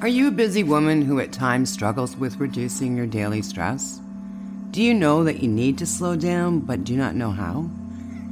Are you a busy woman who at times struggles with reducing your daily stress? Do you know that you need to slow down but do not know how?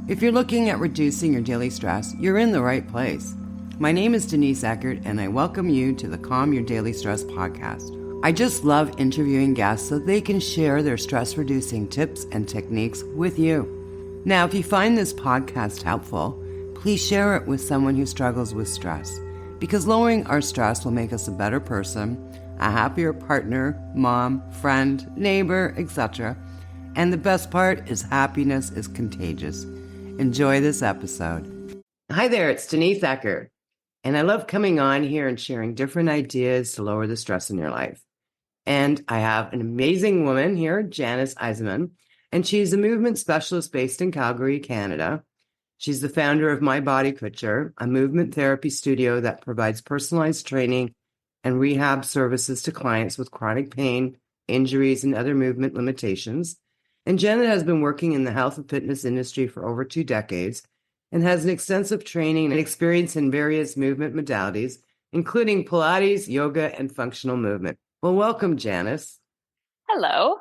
If you're looking at reducing your daily stress, you're in the right place. My name is Janis Isaman, and I welcome you to the Calm Your Daily Stress podcast. I just love interviewing guests so they can share their stress-reducing tips and techniques with you. Now, if you find this podcast helpful, please share it with someone who struggles with stress, because lowering our stress will make us a better person, a happier partner, mom, friend, neighbor, etc. And the best part is happiness is contagious. Enjoy this episode. Hi there, it's Janis Isaman, and I love coming on here and sharing different ideas to lower the stress in your life. And I have an amazing woman here, Janis Isaman, and she's a movement specialist based in Calgary, Canada. She's the founder of My Body Couture, a movement therapy studio that provides personalized training and rehab services to clients with chronic pain, injuries, and other movement limitations. And Janet has been working in the health and fitness industry for over 2 decades and has an extensive training and experience in various movement modalities, including Pilates, yoga, and functional movement. Well, welcome, Janis. Hello.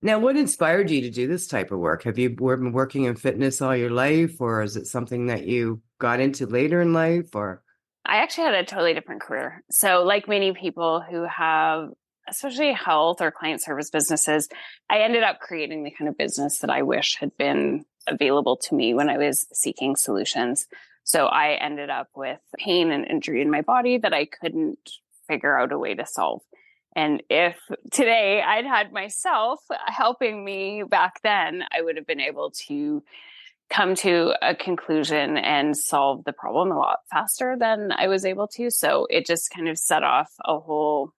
Now, what inspired you to do this type of work? Have you been working in fitness all your life, or is it something that you got into later in life? Or I actually had a totally different career. So like many people who have, especially health or client service businesses, I ended up creating the kind of business that I wish had been available to me when I was seeking solutions. So I ended up with pain and injury in my body that I couldn't figure out a way to solve. And if today I'd had myself helping me back then, I would have been able to come to a conclusion and solve the problem a lot faster than I was able to. So it just kind of set off a whole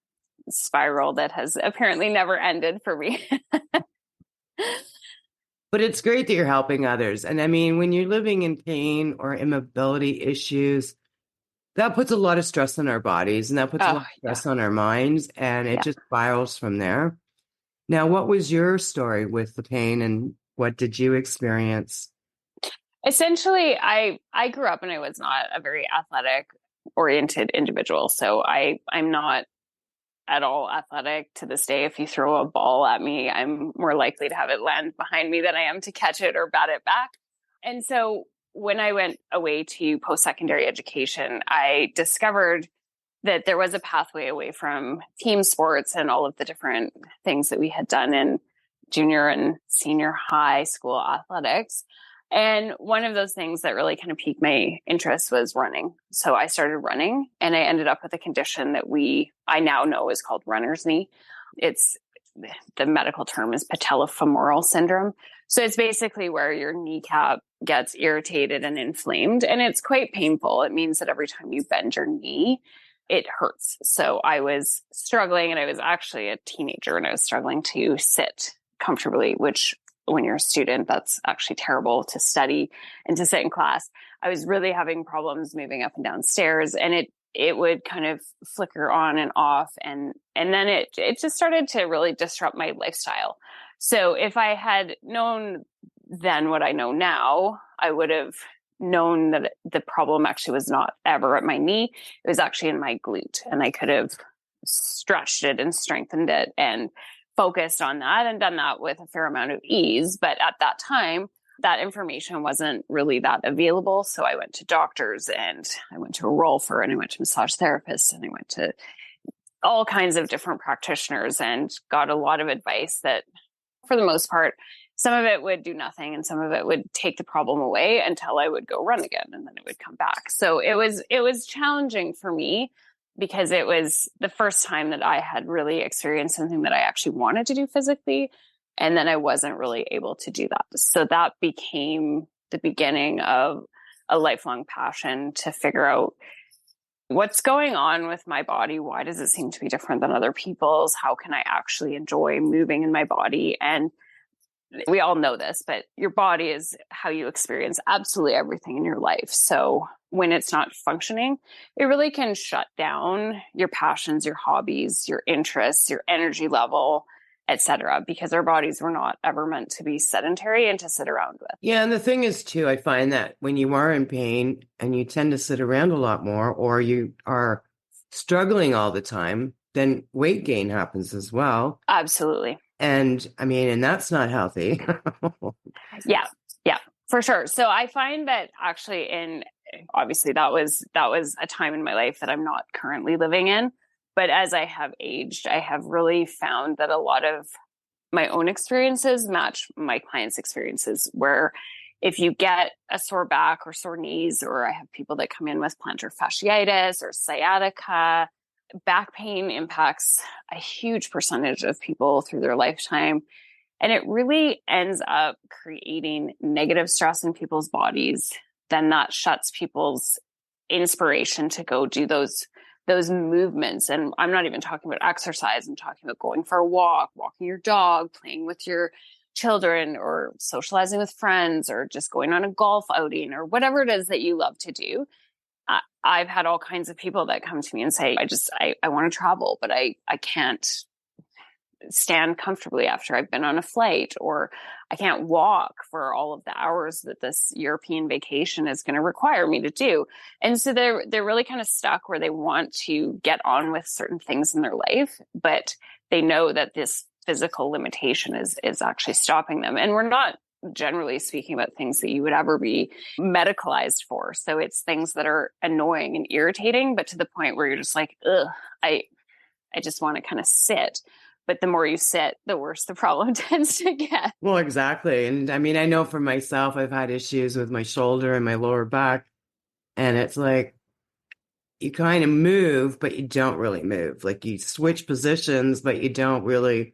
spiral that has apparently never ended for me. But it's great that you're helping others. And I mean, when you're living in pain or immobility issues, that puts a lot of stress on our bodies, and that puts a lot of stress on our minds, and it just spirals from there. Now, what was your story with the pain, and what did you experience? Essentially, I grew up and I was not a very athletic oriented individual. So I'm not at all athletic to this day. If you throw a ball at me, I'm more likely to have it land behind me than I am to catch it or bat it back. And so when I went away to post-secondary education, I discovered that there was a pathway away from team sports and all of the different things that we had done in junior and senior high school athletics. And one of those things that really kind of piqued my interest was running. So I started running, and I ended up with a condition that I now know is called runner's knee. The medical term is patellofemoral syndrome. So it's basically where your kneecap gets irritated and inflamed, and it's quite painful. It means that every time you bend your knee, it hurts. So I was struggling, and I was actually a teenager, and I was struggling to sit comfortably, which when you're a student, that's actually terrible to study and to sit in class. I was really having problems moving up and down stairs, and it would kind of flicker on and off. And then it just started to really disrupt my lifestyle. So if I had known then what I know now, I would have known that the problem actually was not ever at my knee. It was actually in my glute, and I could have stretched it and strengthened it and focused on that and done that with a fair amount of ease. But at that time, that information wasn't really that available. So I went to doctors, and I went to a rolfer, and I went to massage therapists, and I went to all kinds of different practitioners and got a lot of advice that, for the most part, some of it would do nothing and some of it would take the problem away until I would go run again, and then it would come back. So it was challenging for me, because it was the first time that I had really experienced something that I actually wanted to do physically. And then I wasn't really able to do that. So that became the beginning of a lifelong passion to figure out what's going on with my body. Why does it seem to be different than other people's? How can I actually enjoy moving in my body? And we all know this, but your body is how you experience absolutely everything in your life. So when it's not functioning, it really can shut down your passions, your hobbies, your interests, your energy level, etc., because our bodies were not ever meant to be sedentary and to sit around with. Yeah, and the thing is, too, I find that when you are in pain and you tend to sit around a lot more, or you are struggling all the time, then weight gain happens as well. Absolutely. And I mean, and that's not healthy. Yeah. Yeah, for sure. So I find that actually obviously that was a time in my life that I'm not currently living in. But as I have aged, I have really found that a lot of my own experiences match my clients' experiences, where if you get a sore back or sore knees, or I have people that come in with plantar fasciitis or sciatica, back pain impacts a huge percentage of people through their lifetime. And it really ends up creating negative stress in people's bodies. Then that shuts people's inspiration to go do those movements. And I'm not even talking about exercise. I'm talking about going for a walk, walking your dog, playing with your children, or socializing with friends, or just going on a golf outing, or whatever it is that you love to do. I've had all kinds of people that come to me and say, I want to travel, but I can't stand comfortably after I've been on a flight, or I can't walk for all of the hours that this European vacation is going to require me to do. And so they're really kind of stuck where they want to get on with certain things in their life, but they know that this physical limitation is actually stopping them. And we're not generally speaking about things that you would ever be medicalized for. So it's things that are annoying and irritating, but to the point where you're just like, ugh, I just want to kind of sit. But the more you sit, the worse the problem tends to get. Well, exactly. And I mean, I know for myself, I've had issues with my shoulder and my lower back. And it's like you kind of move, but you don't really move. Like you switch positions, but you don't really.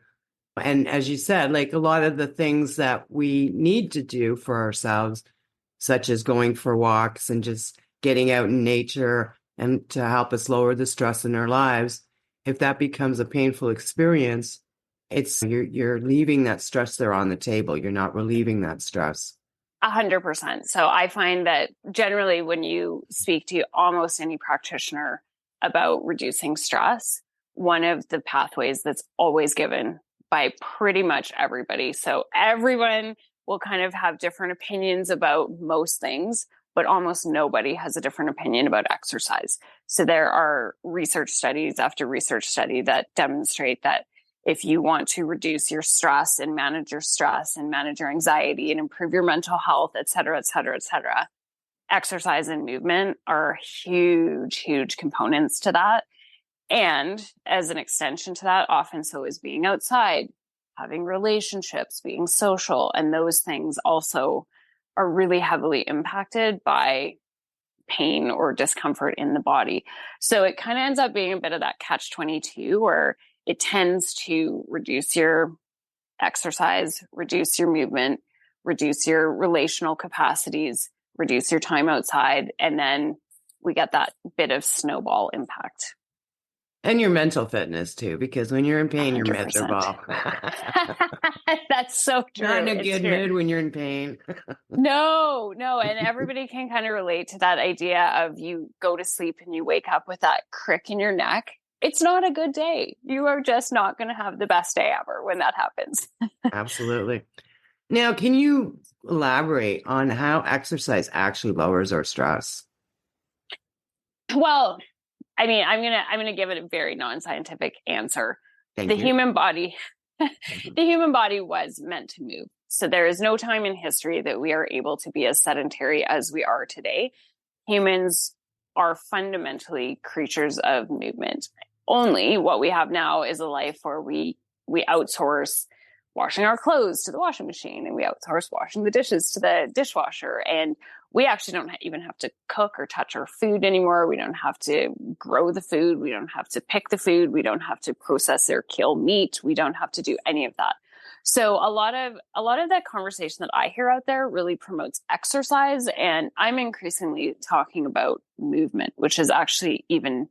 And as you said, like a lot of the things that we need to do for ourselves, such as going for walks and just getting out in nature and to help us lower the stress in our lives, if that becomes a painful experience, you're leaving that stress there on the table. You're not relieving that stress. 100%. So I find that generally when you speak to almost any practitioner about reducing stress, one of the pathways that's always given by pretty much everybody. So everyone will kind of have different opinions about most things, but almost nobody has a different opinion about exercise. So there are research studies after research study that demonstrate that if you want to reduce your stress and manage your anxiety and improve your mental health, et cetera, et cetera, et cetera, exercise and movement are huge, huge components to that. And as an extension to that, often so is being outside, having relationships, being social, and those things also are really heavily impacted by pain or discomfort in the body. So it kind of ends up being a bit of that catch-22 where it tends to reduce your exercise, reduce your movement, reduce your relational capacities, reduce your time outside, and then we get that bit of snowball impact. And your mental fitness too, because when you're in pain, you're 100%. miserable. That's so true. Not in a good mood when you're in pain. No. And everybody can kind of relate to that idea of you go to sleep and you wake up with that crick in your neck. It's not a good day. You are just not going to have the best day ever when that happens. Absolutely. Now, can you elaborate on how exercise actually lowers our stress? Well, I mean, I'm gonna give it a very non-scientific answer. Thank The you. human body, the human body was meant to move. So there is no time in history that we are able to be as sedentary as we are today. Humans are fundamentally creatures of movement. Only what we have now is a life where we outsource washing our clothes to the washing machine, and we outsource washing the dishes to the dishwasher. And we actually don't even have to cook or touch our food anymore. We don't have to grow the food. We don't have to pick the food. We don't have to process or kill meat. We don't have to do any of that. So a lot of that conversation that I hear out there really promotes exercise. And I'm increasingly talking about movement, which is actually even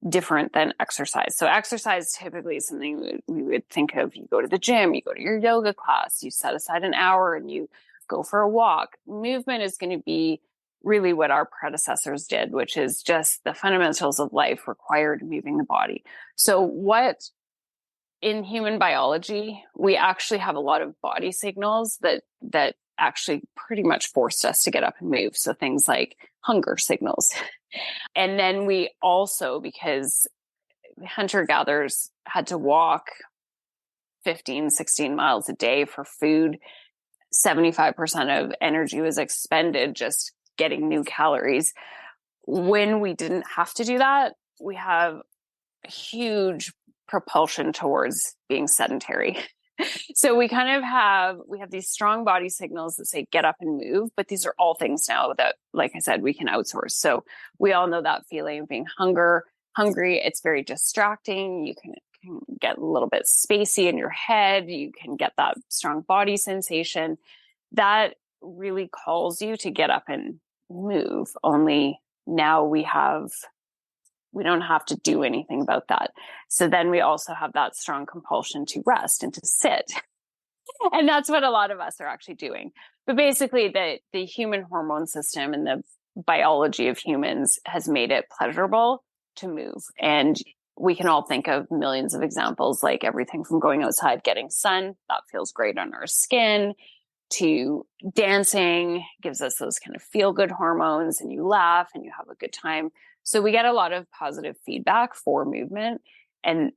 different than exercise. So exercise typically is something we would think of. You go to the gym, you go to your yoga class, you set aside an hour and you go for a walk. Movement is going to be really what our predecessors did, which is just the fundamentals of life required moving the body. So what in human biology, we actually have a lot of body signals that actually pretty much forced us to get up and move. So things like hunger signals. And then we also, because hunter-gatherers had to walk 15, 16 miles a day for food. 75% of energy was expended just getting new calories. When we didn't have to do that, we have a huge propulsion towards being sedentary. So we have these strong body signals that say get up and move, but these are all things now that, like I said, we can outsource. So we all know that feeling of being hungry. It's very distracting. You can get a little bit spacey in your head. You can get that strong body sensation that really calls you to get up and move. Only now we don't have to do anything about that. So then we also have that strong compulsion to rest and to sit. And that's what a lot of us are actually doing. But basically the human hormone system and the biology of humans has made it pleasurable to move. And we can all think of millions of examples, like everything from going outside, getting sun, that feels great on our skin, to dancing, gives us those kind of feel good hormones, and you laugh and you have a good time. So we get a lot of positive feedback for movement. And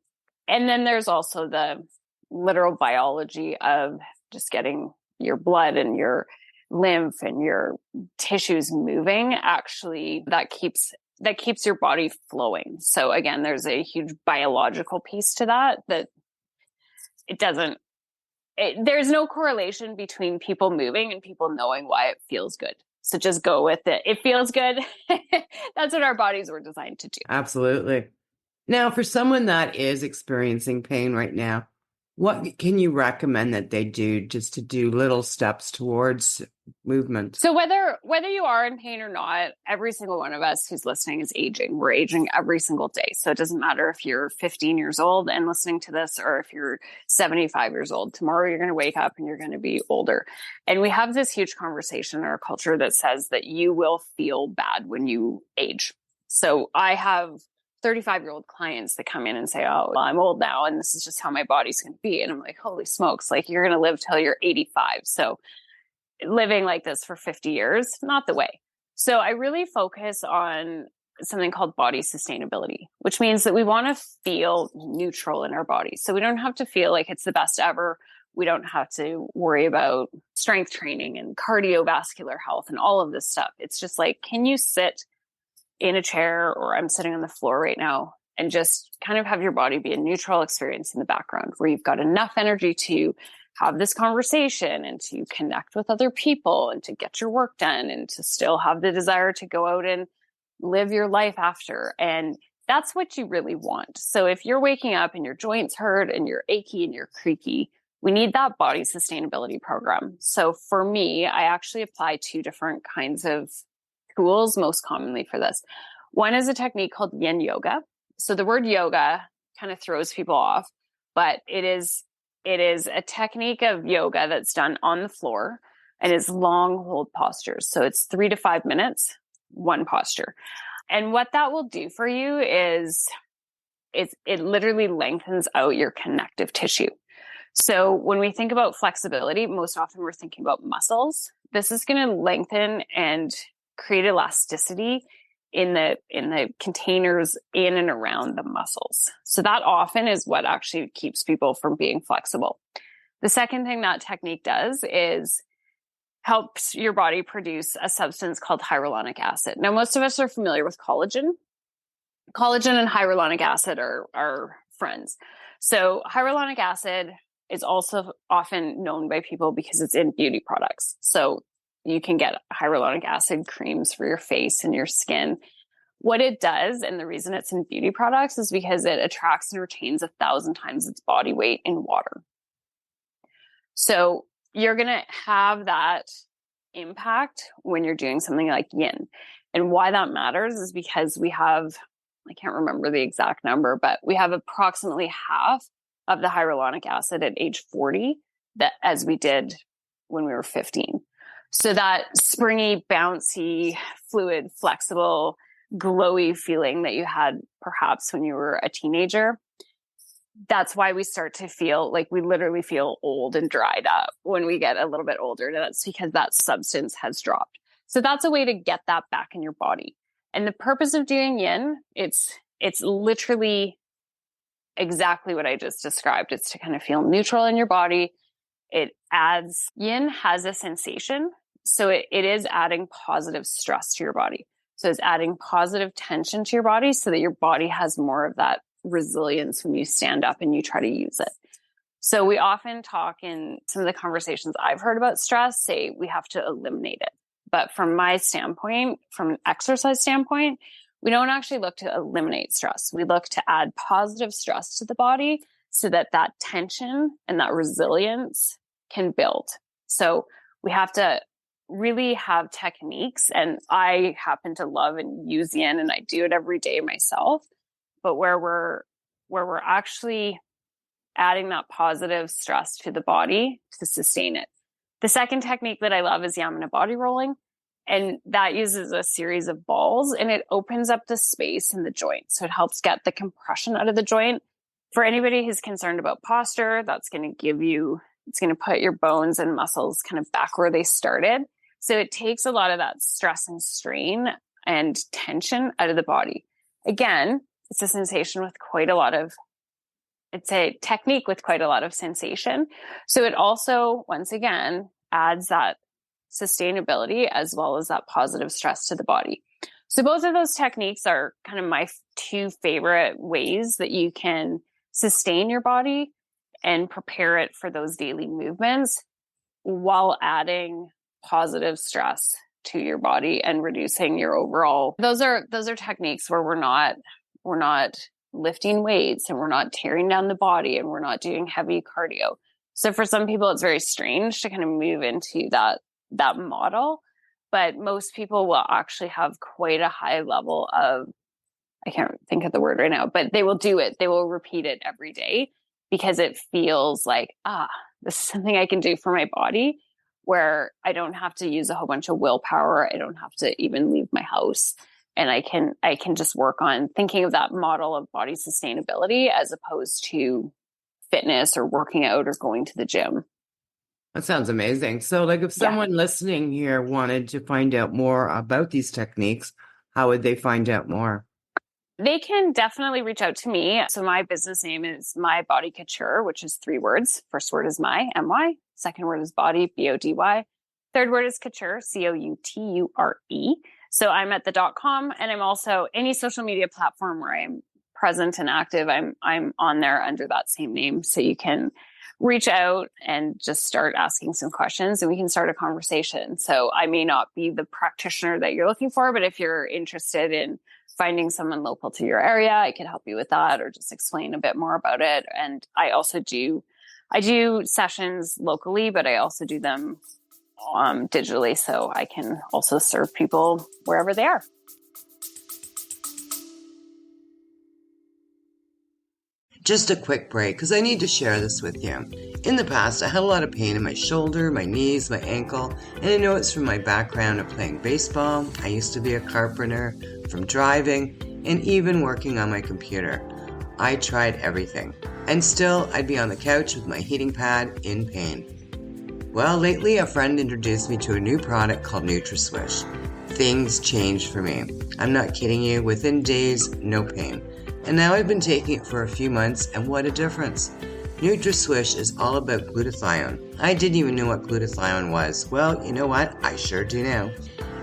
then there's also the literal biology of just getting your blood and your lymph and your tissues moving. Actually, that keeps your body flowing. So again, there's a huge biological piece to that there's no correlation between people moving and people knowing why it feels good. So just go with it. It feels good. That's what our bodies were designed to do. Absolutely. Now, for someone that is experiencing pain right now, what can you recommend that they do just to do little steps towards movement? So whether you are in pain or not, every single one of us who's listening is aging. We're aging every single day. So it doesn't matter if you're 15 years old and listening to this, or if you're 75 years old. Tomorrow you're going to wake up and you're going to be older. And we have this huge conversation in our culture that says that you will feel bad when you age. So I have 35-year-old clients that come in and say, oh, well, I'm old now and this is just how my body's going to be. And I'm like, holy smokes, like you're going to live till you're 85. So living like this for 50 years, not the way. So I really focus on something called body sustainability, which means that we want to feel neutral in our body. So we don't have to feel like it's the best ever. We don't have to worry about strength training and cardiovascular health and all of this stuff. It's just like, can you sit in a chair, or I'm sitting on the floor right now, and just kind of have your body be a neutral experience in the background where you've got enough energy to have this conversation and to connect with other people and to get your work done and to still have the desire to go out and live your life after. And that's what you really want. So if you're waking up and your joints hurt and you're achy and you're creaky, we need that body sustainability program. So for me, I actually apply two different kinds of tools most commonly for this. One is a technique called yin yoga. So the word yoga kind of throws people off, but it is a technique of yoga that's done on the floor and is long hold postures. So it's 3 to 5 minutes, one posture. And what that will do for you is it literally lengthens out your connective tissue. So when we think about flexibility, most often we're thinking about muscles. This is going to lengthen and create elasticity in the containers in and around the muscles. So that often is what actually keeps people from being flexible. The second thing that technique does is helps your body produce a substance called hyaluronic acid. Now, most of us are familiar with collagen. Collagen and hyaluronic acid are friends. So hyaluronic acid is also often known by people because it's in beauty products. So you can get hyaluronic acid creams for your face and your skin. What it does, and the reason it's in beauty products, is because it attracts and retains 1,000 times its body weight in water. So you're going to have that impact when you're doing something like yin. And why that matters is because we have, I can't remember the exact number, but we have approximately half of the hyaluronic acid at age 40 that as we did when we were 15. So that springy, bouncy, fluid, flexible, glowy feeling that you had perhaps when you were a teenager, that's why we start to feel like we literally feel old and dried up when we get a little bit older. And that's because that substance has dropped. So that's a way to get that back in your body. And the purpose of doing yin, it's literally exactly what I just described. It's to kind of feel neutral in your body. It adds, yin has a sensation. So it is adding positive stress to your body. So it's adding positive tension to your body so that your body has more of that resilience when you stand up and you try to use it. So we often talk in some of the conversations I've heard about stress, say we have to eliminate it. But from my standpoint, from an exercise standpoint, we don't actually look to eliminate stress. We look to add positive stress to the body so that that tension and that resilience can build. So we have to really have techniques, and I happen to love and use yin, and I do it every day myself, but where we're actually adding that positive stress to the body to sustain it. The second technique that I love is Yamana body rolling, and that uses a series of balls, and it opens up the space in the joint. So it helps get the compression out of the joint. For anybody who's concerned about posture, it's going to put your bones and muscles kind of back where they started. So it takes a lot of that stress and strain and tension out of the body. Again, it's a sensation with it's a technique with quite a lot of sensation. So it also, once again, adds that sustainability as well as that positive stress to the body. So both of those techniques are kind of my two favorite ways that you can sustain your body and prepare it for those daily movements while adding positive stress to your body and reducing your overall. Those are techniques where we're not lifting weights and we're not tearing down the body and we're not doing heavy cardio. So for some people, it's very strange to kind of move into that model, but most people will actually have quite a high level of, I can't think of the word right now, but they will do it. They will repeat it every day because it feels like, this is something I can do for my body, where I don't have to use a whole bunch of willpower. I don't have to even leave my house. And I can just work on thinking of that model of body sustainability as opposed to fitness or working out or going to the gym. That sounds amazing. So like if someone listening here wanted to find out more about these techniques, how would they find out more? They can definitely reach out to me. So my business name is My Body Couture, which is 3 words. First word is my, M-Y. Second word is body, B-O-D-Y. Third word is couture, C-O-U-T-U-R-E. So I'm at the .com, and I'm also any social media platform where I'm present and active. I'm on there under that same name. So you can reach out and just start asking some questions and we can start a conversation. So I may not be the practitioner that you're looking for, but if you're interested in finding someone local to your area, I can help you with that or just explain a bit more about it. And I do sessions locally, but I also do them digitally. So I can also serve people wherever they are. Just a quick break because I need to share this with you. In the past, I had a lot of pain in my shoulder, my knees, my ankle, and I know it's from my background of playing baseball. I used to be a carpenter, from driving, and even working on my computer. I tried everything, and still I'd be on the couch with my heating pad in pain. Well, lately a friend introduced me to a new product called NutriSwish. Things changed for me. I'm not kidding you, within days, no pain. And now I've been taking it for a few months, and what a difference. NutriSwish is all about glutathione. I didn't even know what glutathione was. Well, you know what? I sure do now.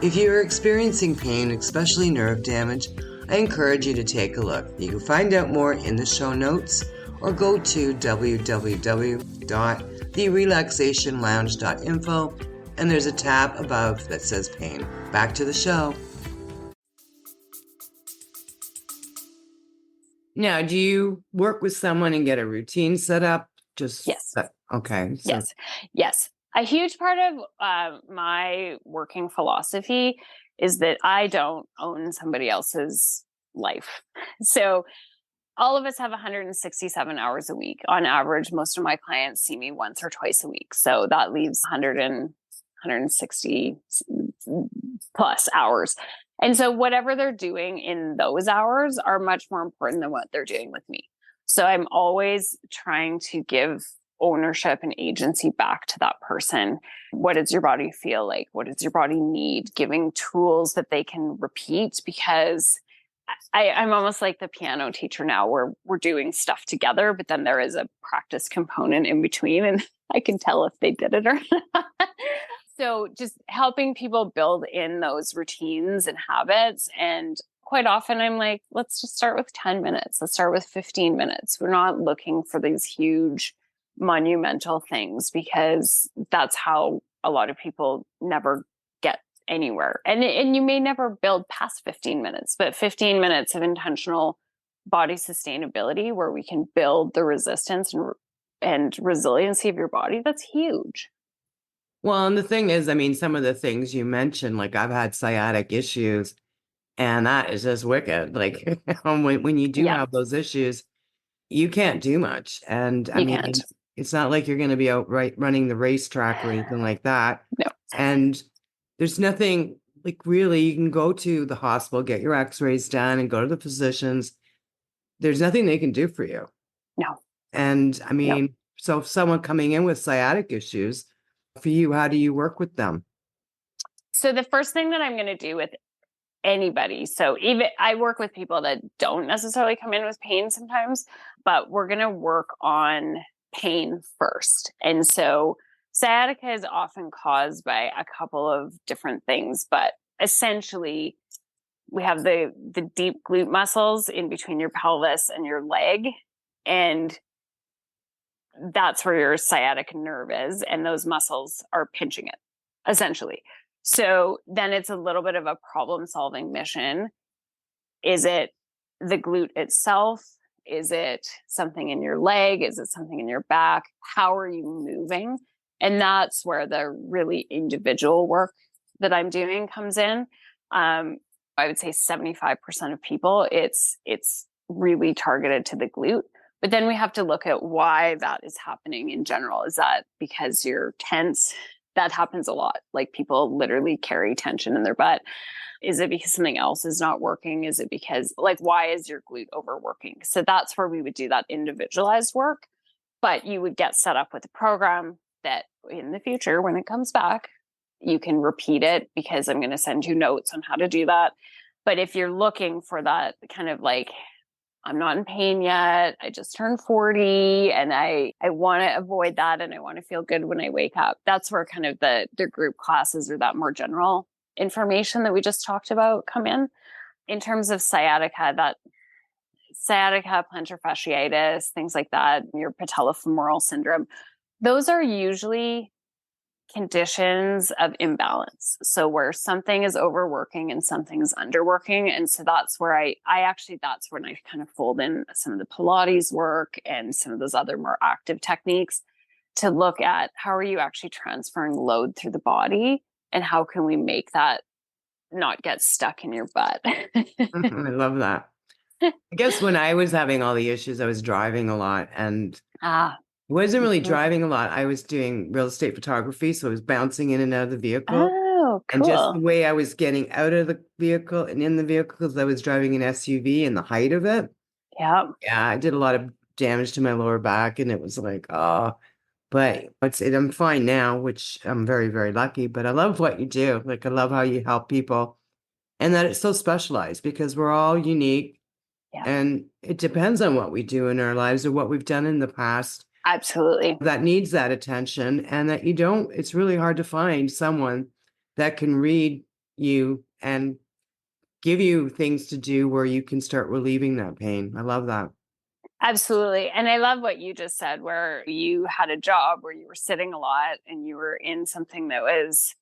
If you are experiencing pain, especially nerve damage, I encourage you to take a look. You can find out more in the show notes or go to www.therelaxationlounge.info and there's a tab above that says pain. Back to the show. Now, do you work with someone and get a routine set up? Yes. Okay. So. Yes. A huge part of my working philosophy is that I don't own somebody else's life. So all of us have 167 hours a week. On average, most of my clients see me once or twice a week. So that leaves 160 plus hours. And so whatever they're doing in those hours are much more important than what they're doing with me. So I'm always trying to give ownership and agency back to that person. What does your body feel like? What does your body need? Giving tools that they can repeat, because I'm almost like the piano teacher now where we're doing stuff together, but then there is a practice component in between and I can tell if they did it or not. So just helping people build in those routines and habits. And quite often I'm like, let's just start with 10 minutes. Let's start with 15 minutes. We're not looking for these huge monumental things because that's how a lot of people never get anywhere. And you may never build past 15 minutes, but 15 minutes of intentional body sustainability where we can build the resistance and resiliency of your body, that's huge. Well, and the thing is, I mean, some of the things you mentioned, like I've had sciatic issues, and that is just wicked. Like when you do Yeah, have those issues, you can't do much. And I you can't. mean, it's not like you're going to be out running the racetrack or anything like that. No, And there's nothing like really, you can go to the hospital, get your x-rays done, and go to the physicians. There's nothing they can do for you. no, And I no. mean, so if someone coming in with sciatic issues, for you, how do you work with them? So the first thing that I'm going to do with anybody, so even I work with people that don't necessarily come in with pain sometimes, but we're going to work on pain first. And so sciatica is often caused by a couple of different things, but essentially we have the deep glute muscles in between your pelvis and your leg, and that's where your sciatic nerve is, and those muscles are pinching it essentially. So then it's a little bit of a problem solving mission. Is it the glute itself? Is it something in your leg? Is it something in your back? How are you moving? And that's where the really individual work that I'm doing comes in. I would say 75% of people, it's really targeted to the glute. But then we have to look at why that is happening in general. Is that because you're tense? That happens a lot. Like people literally carry tension in their butt. Is it because something else is not working? Is it because, like, why is your glute overworking? So that's where we would do that individualized work. But you would get set up with a program that in the future, when it comes back, you can repeat it because I'm going to send you notes on how to do that. But if you're looking for that kind of like, I'm not in pain yet, I just turned 40 and I want to avoid that and I want to feel good when I wake up, that's where kind of the group classes or that more general information that we just talked about come in. In terms of sciatica, plantar fasciitis, things like that, your patellofemoral syndrome, those are usually conditions of imbalance. So where something is overworking and something's underworking. And so that's where that's when I kind of fold in some of the Pilates work and some of those other more active techniques to look at how are you actually transferring load through the body and how can we make that not get stuck in your butt. I love that. I guess when I was having all the issues, I was driving a lot and wasn't really driving a lot. I was doing real estate photography, so I was bouncing in and out of the vehicle. Oh, cool. And just the way I was getting out of the vehicle and in the vehicle, because I was driving an SUV and the height of it. Yeah. Yeah, I did a lot of damage to my lower back, and it was like, oh, but I'm fine now, which I'm very, very lucky. But I love what you do. Like, I love how you help people and that it's so specialized because we're all unique. Yeah. And it depends on what we do in our lives or what we've done in the past. Absolutely. That needs that attention and that it's really hard to find someone that can read you and give you things to do where you can start relieving that pain. I love that. Absolutely. And I love what you just said, where you had a job where you were sitting a lot and you were in something that was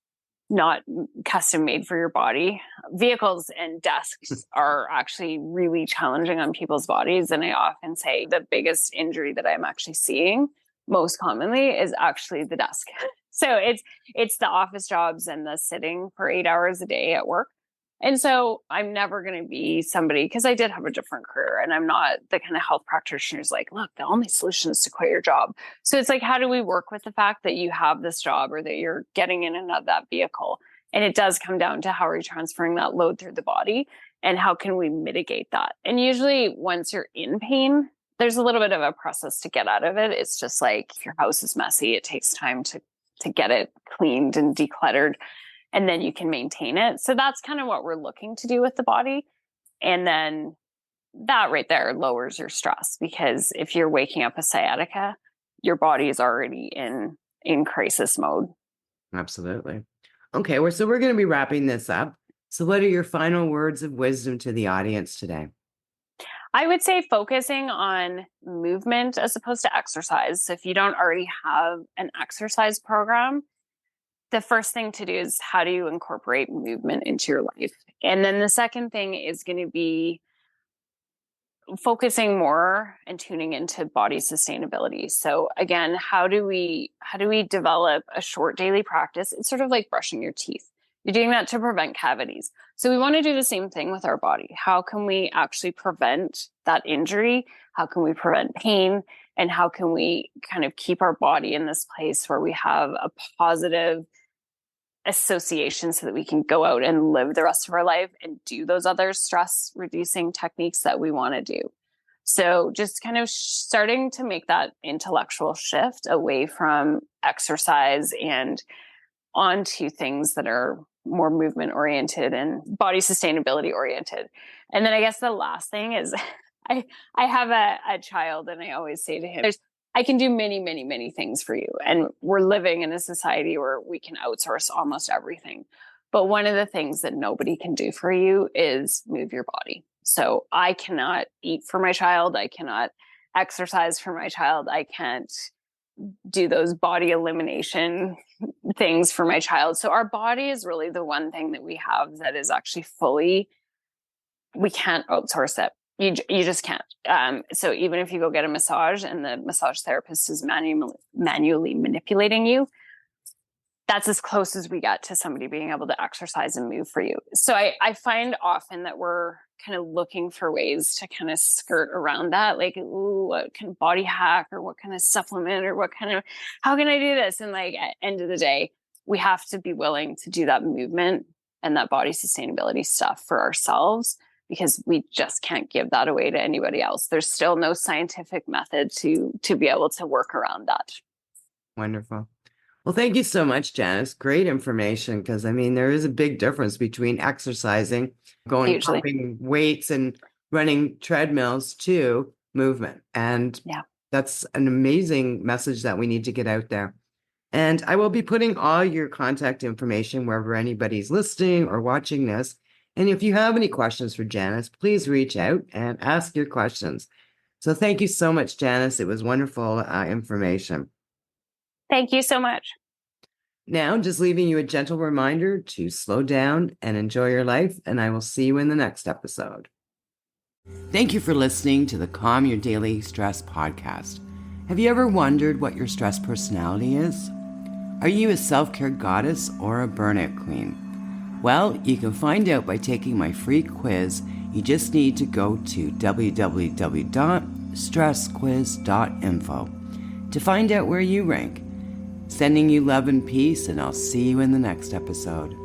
not custom made for your body. Vehicles and desks are actually really challenging on people's bodies. And I often say the biggest injury that I'm actually seeing most commonly is actually the desk. So it's the office jobs and the sitting for 8 hours a day at work. And so I'm never going to be somebody, because I did have a different career and I'm not the kind of health practitioner who's like, look, the only solution is to quit your job. So it's like, how do we work with the fact that you have this job or that you're getting in and out of that vehicle? And it does come down to how are you transferring that load through the body and how can we mitigate that? And usually once you're in pain, there's a little bit of a process to get out of it. It's just like if your house is messy, it takes time to get it cleaned and decluttered, and then you can maintain it. So that's kind of what we're looking to do with the body. And then that right there lowers your stress, because if you're waking up a sciatica, your body is already in crisis mode. Absolutely. Okay, so we're going to be wrapping this up. So what are your final words of wisdom to the audience today? I would say focusing on movement as opposed to exercise. So if you don't already have an exercise program, the first thing to do is, how do you incorporate movement into your life? And then the second thing is going to be focusing more and tuning into body sustainability. So again, how do we develop a short daily practice? It's sort of like brushing your teeth. You're doing that to prevent cavities. So we want to do the same thing with our body. How can we actually prevent that injury? How can we prevent pain? And how can we kind of keep our body in this place where we have a positive association so that we can go out and live the rest of our life and do those other stress reducing techniques that we want to do. So just kind of starting to make that intellectual shift away from exercise and onto things that are more movement oriented and body sustainability oriented. And then I guess the last thing is I have a child, and I always say to him, I can do many, many, many things for you. And we're living in a society where we can outsource almost everything. But one of the things that nobody can do for you is move your body. So I cannot eat for my child. I cannot exercise for my child. I can't do those body elimination things for my child. So our body is really the one thing that we have that is actually fully, we can't outsource it. You just can't. So even if you go get a massage and the massage therapist is manually manipulating you, that's as close as we get to somebody being able to exercise and move for you. So I find often that we're kind of looking for ways to kind of skirt around that. Like, ooh, what kind of body hack, or what kind of supplement, or how can I do this? And like, at the end of the day, we have to be willing to do that movement and that body sustainability stuff for ourselves, because we just can't give that away to anybody else. There's still no scientific method to be able to work around that. Wonderful. Well, thank you so much, Janis. Great information, because I mean, there is a big difference between exercising, pumping weights and running treadmills, to movement. And that's an amazing message that we need to get out there. And I will be putting all your contact information wherever anybody's listening or watching this. And if you have any questions for Janis, please reach out and ask your questions. So thank you so much, Janis. It was wonderful information. Thank you so much. Now, just leaving you a gentle reminder to slow down and enjoy your life, and I will see you in the next episode. Thank you for listening to the Calm Your Daily Stress podcast. Have you ever wondered what your stress personality is? Are you a self-care goddess or a burnout queen? Well, you can find out by taking my free quiz. You just need to go to www.stressquiz.info to find out where you rank. Sending you love and peace, and I'll see you in the next episode.